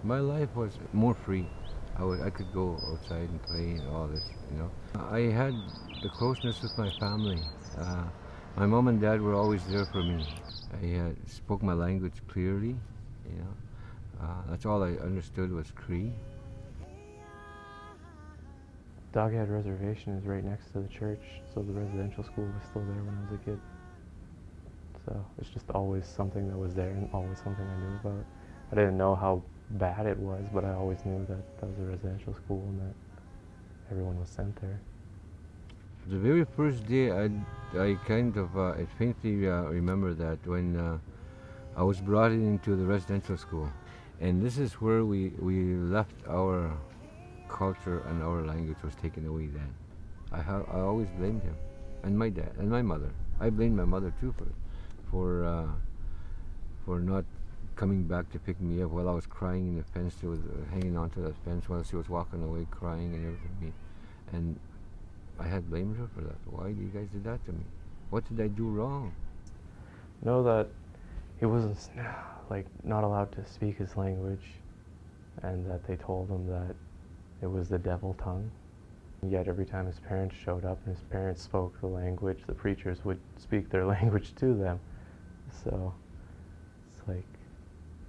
My life was more free. I could go outside and play and all this, you know. I had the closeness with my family. Uh, my mom and dad were always there for me. I spoke my language clearly, you know. That's all I understood was Cree. Doghead Reservation is right next to the church, so the residential school was still there when I was a kid. So it's just always something that was there and always something I knew about. I didn't know how bad it was, but I always knew that that was a residential school and that everyone was sent there. The very first day, I kind of I faintly remember that when I was brought into the residential school, and this is where we left our culture and our language was taken away. Then I always blamed him, and my dad and my mother. I blamed my mother too for uh, for not coming back to pick me up while I was crying in the fence. She was hanging onto that fence while she was walking away crying and everything. And I had blamed her for that. Why do you guys do that to me? What did I do wrong? Know that he wasn't like not allowed to speak his language, and that they told him that it was the devil tongue. Yet every time his parents showed up and his parents spoke the language, the preachers would speak their language to them. So it's like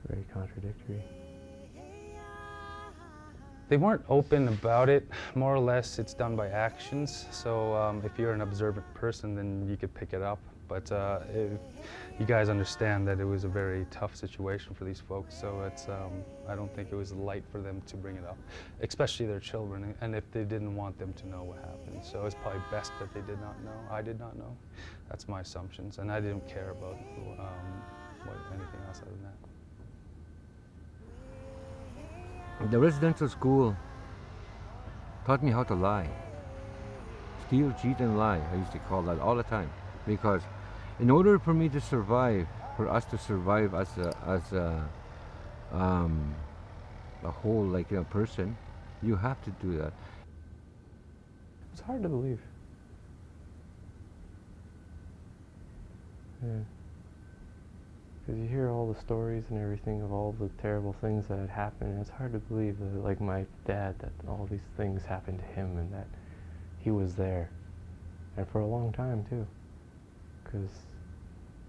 very contradictory. They weren't open about it. More or less, it's done by actions. So if you're an observant person, then you could pick it up. But if you guys understand that it was a very tough situation for these folks, so it's I don't think it was light for them to bring it up, especially their children, and if they didn't want them to know what happened. So it's probably best that they did not know. I did not know. That's my assumptions, and I didn't care about anything else other than that. The residential school taught me how to lie. Steal, cheat, and lie. I used to call that all the time. Because in order for me to survive, for us to survive as a whole, like, person, you have to do that. It's hard to believe. Yeah. Because you hear all the stories and everything of all the terrible things that had happened, and it's hard to believe that, like my dad, that all these things happened to him and that he was there. And for a long time, too. Because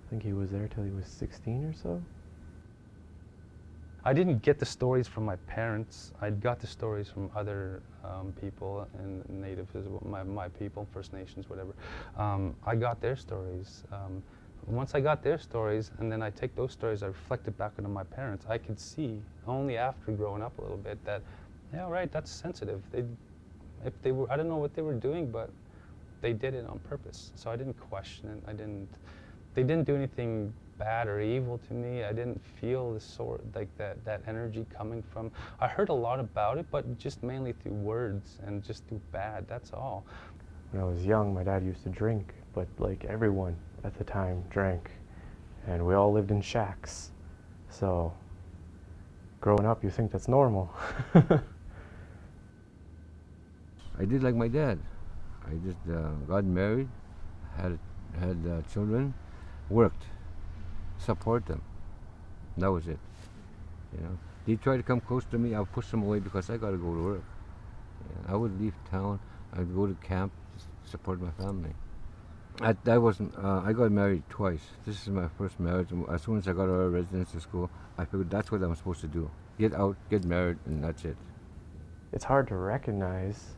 I think he was there till he was 16 or so. I didn't get the stories from my parents. I got the stories from other people and natives, my people, First Nations, whatever. I got their stories. Once I got their stories, and then I take those stories, I reflected back onto my parents, I could see, only after growing up a little bit, that, yeah, right, that's sensitive. If they were, I don't know what they were doing, but they did it on purpose. So I didn't question it. They didn't do anything bad or evil to me. I didn't feel the sort, like that energy coming from. I heard a lot about it, but just mainly through words and just through bad, that's all. When I was young, my dad used to drink, but like everyone at the time drank. And we all lived in shacks. So growing up, you think that's normal. I did like my dad. I just got married, had children, worked, support them. That was it. You know, they tried to come close to me. I'll push them away because I got to go to work. I would leave town. I'd go to camp, support my family. I got married twice. This is my first marriage. As soon as I got out of residential school, I figured that's what I'm supposed to do. Get out, get married, and that's it. It's hard to recognize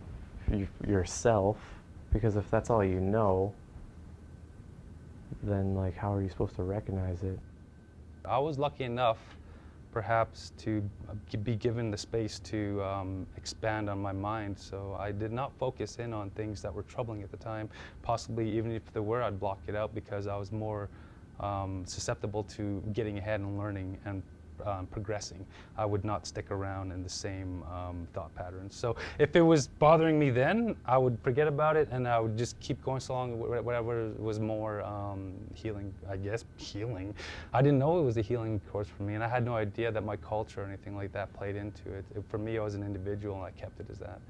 yourself, because if that's all you know, then like how are you supposed to recognize it? I was lucky enough, perhaps, to be given the space to expand on my mind, so I did not focus in on things that were troubling at the time. Possibly even if there were, I'd block it out because I was more susceptible to getting ahead and learning and progressing. I would not stick around in the same thought patterns. So if it was bothering me then, I would forget about it and I would just keep going so long, whatever was more healing, I guess. Healing. I didn't know it was a healing course for me, and I had no idea that my culture or anything like that played into it. For me, I was an individual and I kept it as that.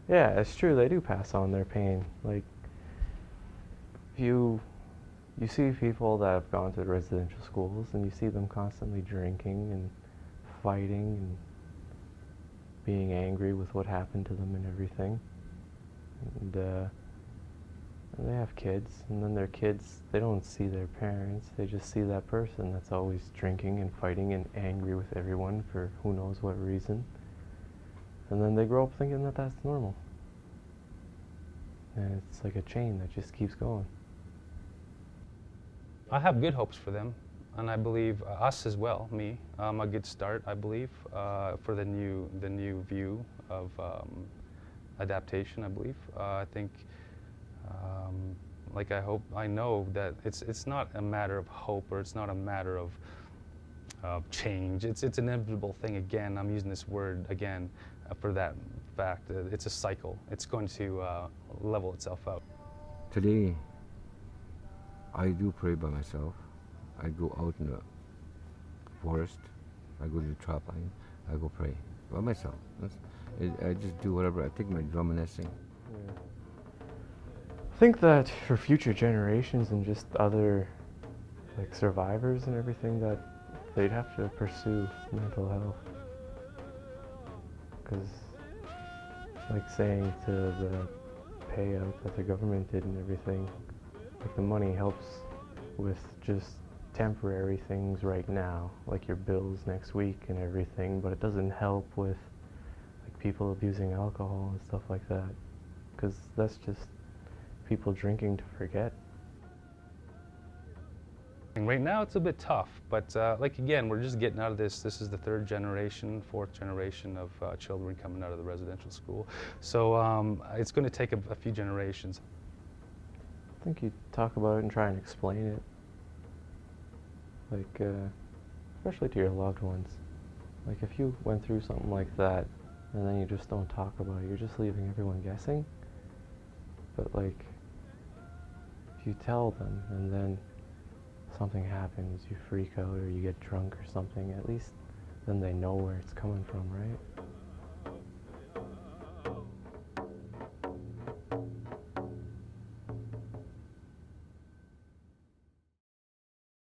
Yeah, it's true, they do pass on their pain. Like, you see people that have gone to residential schools and you see them constantly drinking and fighting and being angry with what happened to them and everything. And they have kids, and then their kids, they don't see their parents, they just see that person that's always drinking and fighting and angry with everyone for who knows what reason. And then they grow up thinking that that's normal. And it's like a chain that just keeps going. I have good hopes for them, and I believe us as well, me, a good start, I believe, for the new view of adaptation, I believe. I think, like I know that it's not a matter of hope, or it's not a matter of change. It's an inevitable thing again. I'm using this word again for that fact. It's a cycle. It's going to level itself out. Today, I do pray by myself. I go out in the forest. I go to the trap line. I go pray by myself. I just do whatever. I take my drum and I sing. Yeah. I think that for future generations and just other like survivors and everything, that they'd have to pursue mental health. Because like saying to the payout that the government did and everything, like the money helps with just temporary things right now, like your bills next week and everything, but it doesn't help with like people abusing alcohol and stuff like that, because that's just people drinking to forget. Right now it's a bit tough, but like again, we're just getting out of this. This is the third generation, fourth generation of children coming out of the residential school. So it's going to take a few generations. I think you talk about it and try and explain it, like especially to your loved ones. Like if you went through something like that and then you just don't talk about it, you're just leaving everyone guessing. But like if you tell them and then something happens, you freak out or you get drunk or something, at least then they know where it's coming from, right?